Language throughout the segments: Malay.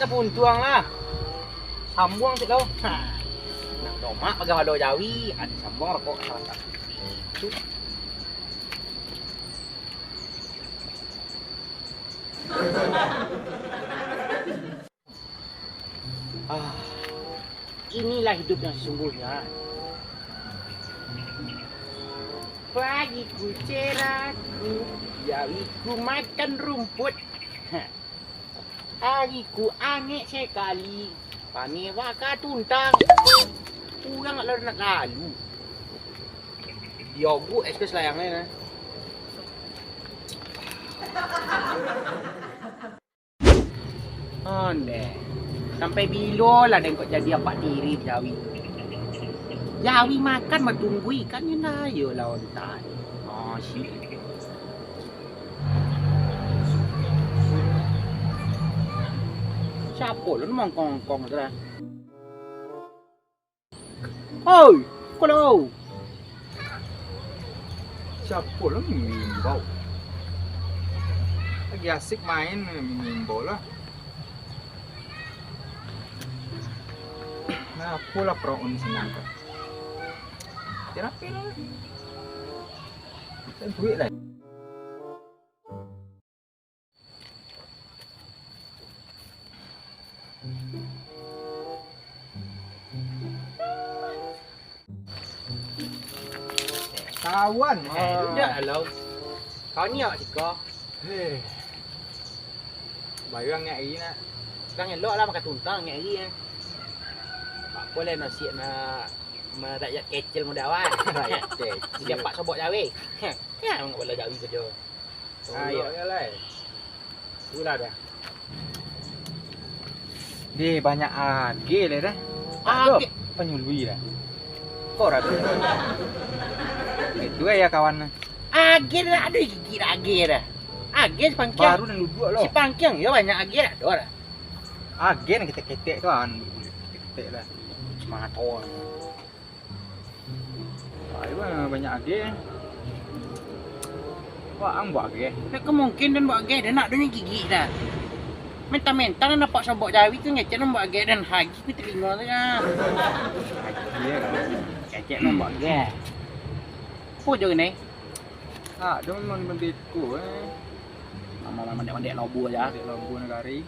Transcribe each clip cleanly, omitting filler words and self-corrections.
puntuang lah. Sambung sih kau. Nak domak pakai hado Jawi, ada sambung rokok salah satu. Itu. Inilah hidup yang sesungguhnya. Pagiku cerahku, Jawiku makan rumput. Hariku aneh sekali, panewa tuntang. Kurang nak lalu. Dia bu ekspres layangnya. Oh deh, sampai bilo lah dan kok jadi apa diri Jawi. Jawi makan menunggu ikannya dah, yo lawan tadi. Oh sih. Siapa lu mongkong-kong tu lah. Oi, kalau Siapa lah mimimbau? Lagi asik main mimimbau lah. Nah, pula proon senang kan? Kenapa lah? Kita duit lah. Kawan, dah lah. Kau ni awak cakap. Bayang ngại nak. Sekarang elok lah makan tuntang ngari eh. Tak boleh nasi nak rakyat kecil muda awak. Rakyat kecil. Dia pak sobok Jawi. Ya, enggak boleh Jawi saja. Ayo lah. Itulah dah. Dia banyak age lah dah. Age penyului lah. Kau ragu. Itu ya kawan. Age dah ada gigi age dah. Age pangkiang. Baru dan duduk loh. Si pangkiang ya banyak age dah. Dor. Age nak kita ketek kan. Ketek lah. Semangat orang. Ayo banyak age. Wah, ang buat age. Nak kemungkinan buat age dah nak dunia gigi dah. Mentang-mentang nak nampak sobok Jawi tu ngecek nak buat age dan haji ni telinga tu kan. Iya kan. Ngecek nak buat age. Apa je ni? Ah, dia memang bendiku Mama mandek-mandek lobu aja. Di lampu negari.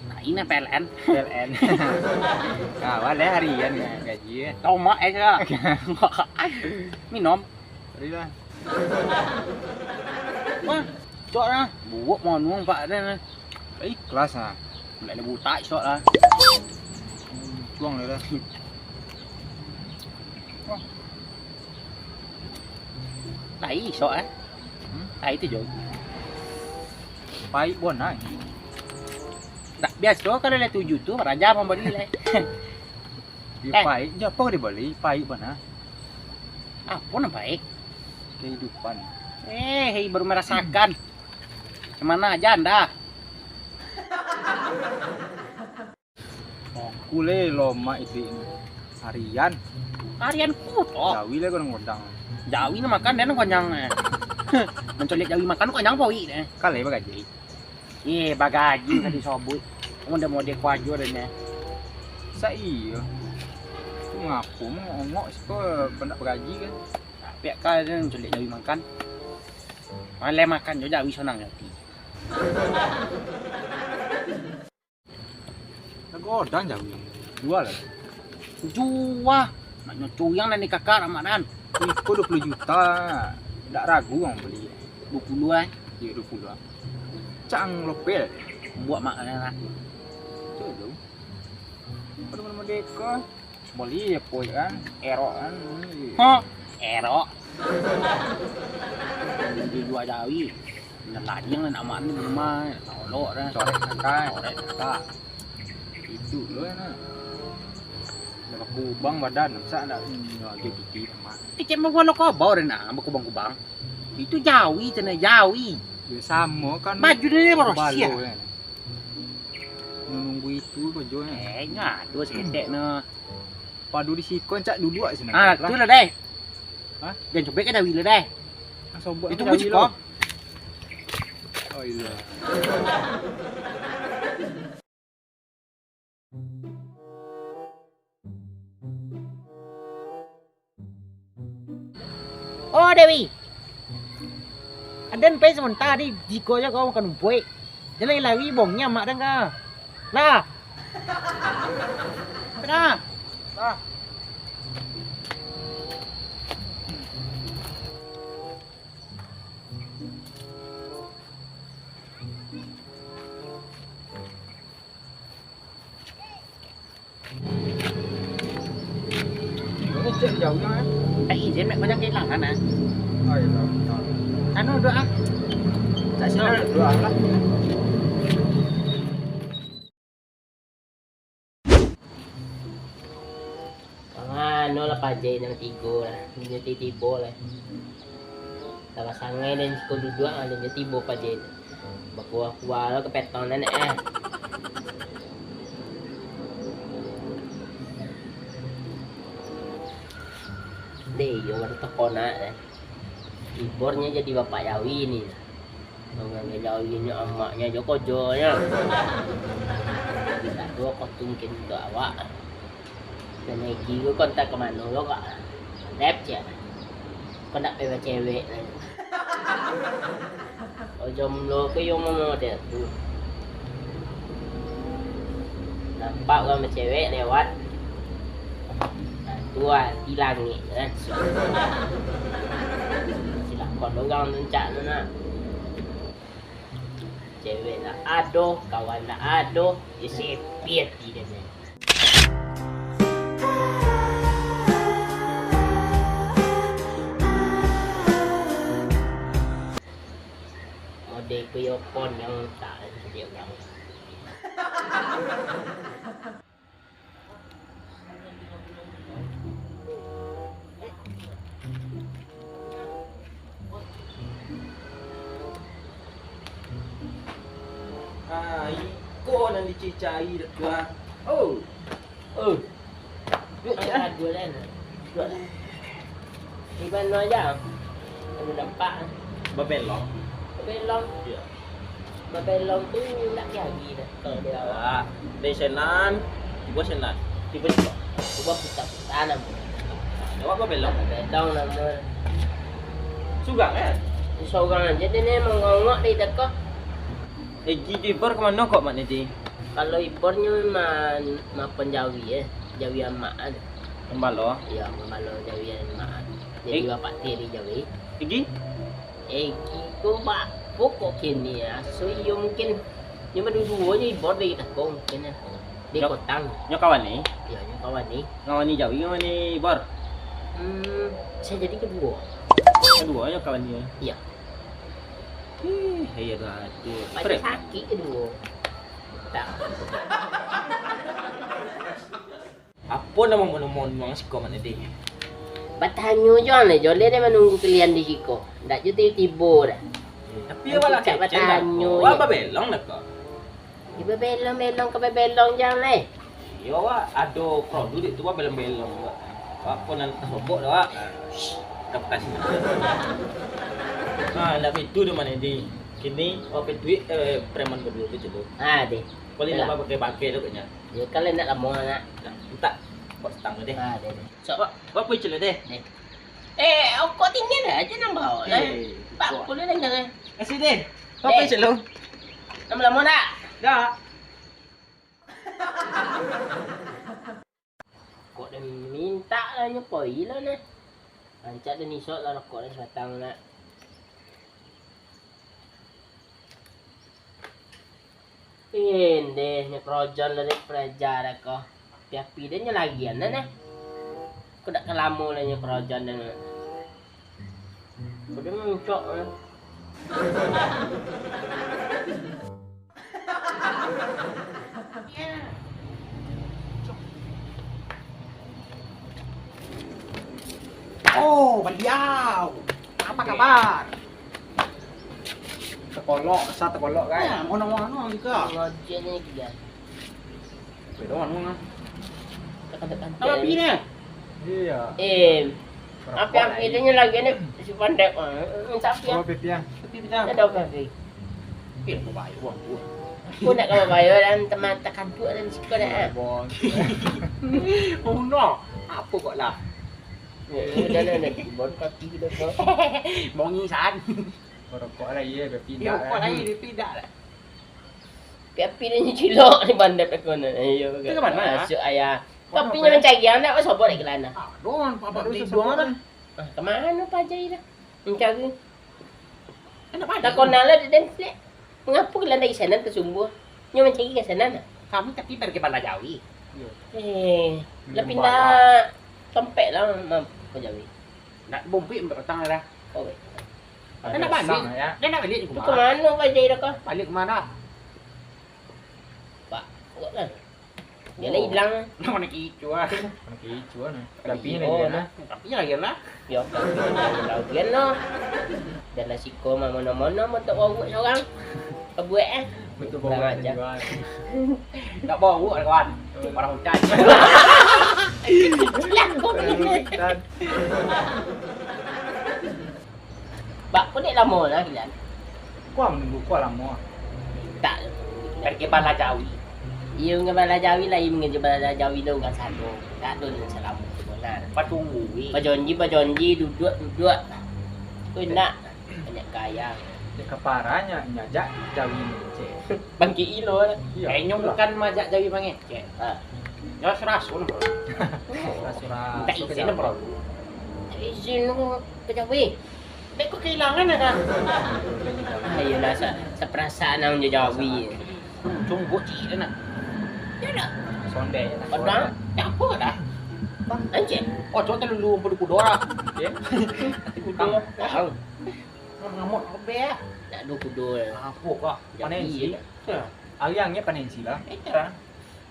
Nah, ini PLN. PLN. Kawan dah harian gaji. Tomak aja. Minum. Tadi lah. Wah, cok lah. Buat mau nuang pak dah. Ikhlas ah. Lại là buta cok lah. Tuang dah. Đẩy sợ á. Đẩy thì rồi. Baik buat nak. Tak biasa kalau ada 7 tu raja membeli lah. Dia baik, dia apa dia beli? Baik mana? Apa nak baik? Kehidupan. Baru merasakan. Kemana aja anda? Aku le loma itu harian. Harian kuto. Jawi le kau ngodang. Jawi ni makan dia nak konyang. Mencolik Jawi makan konyang poi deh. Kali bagaji. Bagaji tadi sobut. Udah mau dia kuajo dan ya. Saya. Tu ngapu ngongok sekolah pendak bagaji kan. Pihak kan mencolik Jawi makan. Malah makan jo Jawi senang hati. Godang Jawi. Jual lah. Jual. Maknya cuyang dan kakak Ramadan. Itu 20 juta. Tak ragu orang beli. 20 eh. Ya 20 lah. Cang lopel. Buat makanan lah. Tu tu. Pada mana mereka beli apa kan? Erok kan. Erok. Jual Jawi. Lagi yang nak makan di rumah. Tolok dah. Coret angkai. Coret tak. Itu lohนะแล้วก็บางbadan masa nak lagi pipi sama Cek mau lo kau bawa dah nak kubang-kubang. Itu Jawi cina Jawi. dia sama kan Baju dia baru siap. Nunggu itu bajunya Ngadu sedek na. padu di sikon cak duduk sini Tu lah deh. Hah? Jangan cobek kan Jawi lah deh. Itu pun cakap. Oh iya Oh Dewi. Adan pe sementara di jiko aja kau makan umpoi. Jangan lagi bongnya mak dan ka. Lah. Nah. Lah. Cek jauhnya kan? Izin mek banyak kehilangan ah. Oh iya tahu. Anu doa. Tak sila Doa lah. Ano lah pajay ng tigo lah. Hindi niya titibo lah. Tapos sangay din ko dudua ano niya tibo pajay. Bakuha-kuha lo kapetong na eh. Hindi, yung ano toko na eh. Ibornya jadi bapak Yawi ini. Mga Yawi niya emaknya Joko Jonya. Kita dua kau tungkin do awak. Dan lagi gue kontak ke mana lo kak? Lep ya. Kontak pe cewek. Oh jomblo ke yang mana dia tuh? Nampak gua sama cewek lewat. Tua hilang nih kan. Silakon dogang nuncak nuna. Cewek lah aduh, kawan lah aduh, disepit dia nih. Mode kuyopon yang tak dia orang. Iko nang dicicai dak gua. Oh. Duduk ya dua lain. Duduk. Di mana aja? Kamu nampak? Babelong. Babelong. Ya. Babelong tu nak lagi dah. Kalau dia awak. Ah, dari senan, gua senan. Tiba-tiba. Cuba putar tanam. Awak babelong. Babelong nama. Sugang kan? Seorang aja dia ni mengongok di dekat. Gigi ber ke mana kok mak nanti? Kalau ibornya memang penjawi Jawi amaan. Kembalo. Ya, kalau Jawi amaan. Jadi bapak tiri Jawi. Gigi? Ko ba pokok kini ya. So iyo mungkin nhưng mà dua je ibor di takong mungkin ya. Di kotang. Nyo kawan ni? Ya, yang kawan ni. Kawan ni jauh, kawan ni bar. Saya jadi kedua. Kedua nyo kawan ni. Iya. Iya dah tu. Macam sakit kedua. Tak. Apa nama mon mang siko mak nanti? Batanyo John le, John le dia menunggu kalian di siko. Ndak je tiba dah. Tapi awak lah Cak batanyo. Awak babelong nak kok? Iba belong ke belong jangan le. Yo awak ada produk itu awak belong-belong. Awak pun nak sobok dah awak. Dapat sini. Ah, nak itu di mana ni? Kini awak duit preman berdua tu tu. Deh. Boleh nak pakai tu katnya. Ya kalian nak lama nak. Tak. Buat setang deh. Deh. So, awak pergi celah deh. Kau tinggal aja nambah. Pak boleh dah jangan. Kasih deh. Awak pergi celah. Lama-lama nak. Dah. Kok dia minta lah nyepoi lah ni. Ancak dia nisok lah rokok dia sebatang nak. Deh nyekrojon lah dia perajar dah kau. Tapi dia nyelagian dah ni. Kau tak kelama lah nyekrojon dah ni. Kau dia mencok lah. Oh, beliau. Apa kabar? Tekolok, sa tekolok kan? Ya, ngono-ngono juga. Rojen ni dia. Pero ano nga? Tekan-tekan. Apa ini? Iya. Apa yang dia lagi ni si pandai. Minta apa ya? pipi ya. Tapi kita Ada apa lagi? pil ko ba yung Aku nak kau bayar dan teman tekan tu dan sikit dah. Bos. Oh no. Apa kok lah? Udah bon kaki udah kau. Mau ngisan. Rokok lah iya Dia berpindah. kok lagi tidak lah. Piapi ni cilok ni bandar aku ni. Ayo. Itu ke mana? Masuk ayah. Tapi jangan cari anak apa sobor lagi lana. Don, papa Baru di sesuatu. dua Ah, kemana Pak Jai dah? Mencari. Enak banget. Tak konalah dan flek. Mengapa kalian dari sana ke Sumbu? Nyo mencari ke sana nak? Kami tapi pergi Bala Jawi. Lah pindah sampai lah Pak Jawi. Nak bompi petang dah. Oh, baik. Dia nak balik. ya. Dia nak balik Itu ke ke mana Pak Jai dah kau? Balik ke mana? Pak, kok lah. Dia lah hilang. Nak nak icu ah. Anak hijau nah. Tapi ni Oh, dia nah. nah. Tapi lagi lah. Ya, lagian no. Dan lah siko mana-mana mau tak bawa seorang. Kebuat Betul Kurang bawa ajar. jual. Tak bawa kawan. Orang hujan. Lah, kau Dan Pak, kau ni lama lah kalian. kuah menunggu kuah lama. Tak. Pergi Bala Jawi. Ia dengan bala Jawi lah, ia dengan bala Jawi tu kan satu. Tak ada yang selama tu mana. Patunggu. Pajonji duduk. Kau nak banyak kaya. Dia keparahnya nyajak jawi ni cek. Bangki ilo lah. Kayaknya bukan majak Jawi banget. Ha. Ya serasun bro. Surah-surah. Tak izin bro. Izin aku ke Jawi. Baik kau kehilangan ya kan? Ayolah seperasaan orang Jawi. Tunggu cik dia nak. Ya dah. Sonde. Padang. Ya apa dah? Anjir. Oh coba terlalu berkudo lah. Ya. Kudu. Tahu. Ngamuk apa ya? Tak ada kudu lah. Apa kok? Jawi. Ariangnya panensi lah. Itulah.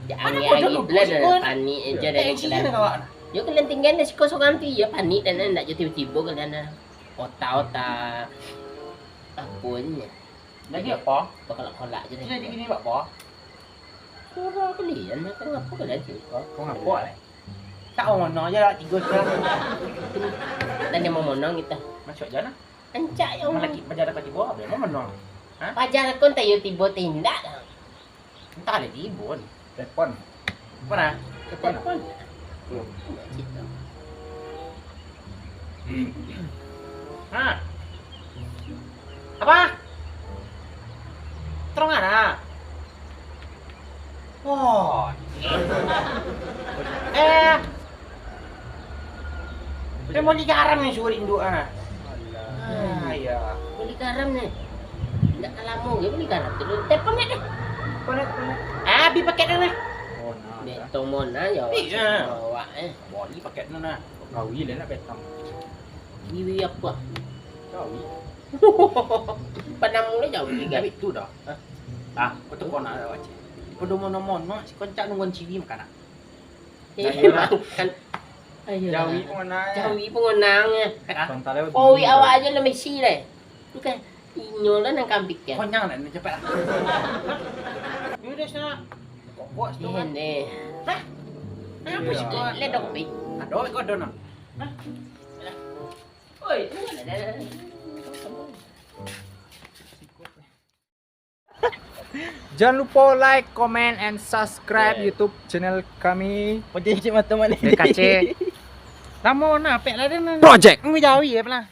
Jangan Mana kau lagi duduk, lah sikon? panik aja Tak dari izin kalian. kawan. Ya kalian tinggal di sekolah seorang tu ya panik dan nak jadi tiba-tiba kalian dah otak-otak apunnya. Lagi apa? Kolak-kolak je Jadi dah. gini apa? Surah kalian kan apa kalian cakap? Kau ngapa lah? Tak orang mana je lah 3 sekarang. Dan dia mau menang kita. Masuk je lah. Ancak ya Mana Allah. lagi pajar dapat tiba apa? Mau menang. Pajar kon tayo tiba tindak. Entah ada tibun. Telepon. Mana? Telepon. Ha? Apa? Terong ada. Oh. Dia mau digaram nih suri induk ah. Ya. Beli garam nih. Tidak lama ya beli garam tu. Telepon ni deh. Konek. Abi paket dah. Oh nah. Betong mona ya. Iya. Bawa Boli paket na. Kawi lah nak betang. Wiwi apa? Kawi. Panang mula jauh juga. Tapi tu dah. Ah, kau tu kau nak ada wajib. Kau dah mono si koncak nungguan ciwi makan. Kan. Ayo. Jawi pun mana? Jawi pengonangnya. Kontal lewat. Oh, awak aja lah Messi lah. Tu kan. Inyo lah nang kambik kan. Konyang nak cepat. Yaudah sana. Kok buat tu kan? Ini. Apa sih kau? Ledok pi. Aduh, kau ada nak. Oi, Jangan lupa like, comment, and subscribe YouTube channel kami Pojok mata mana? DKC Lama nak pek lah dia nak. Project. Mengawi ya pernah.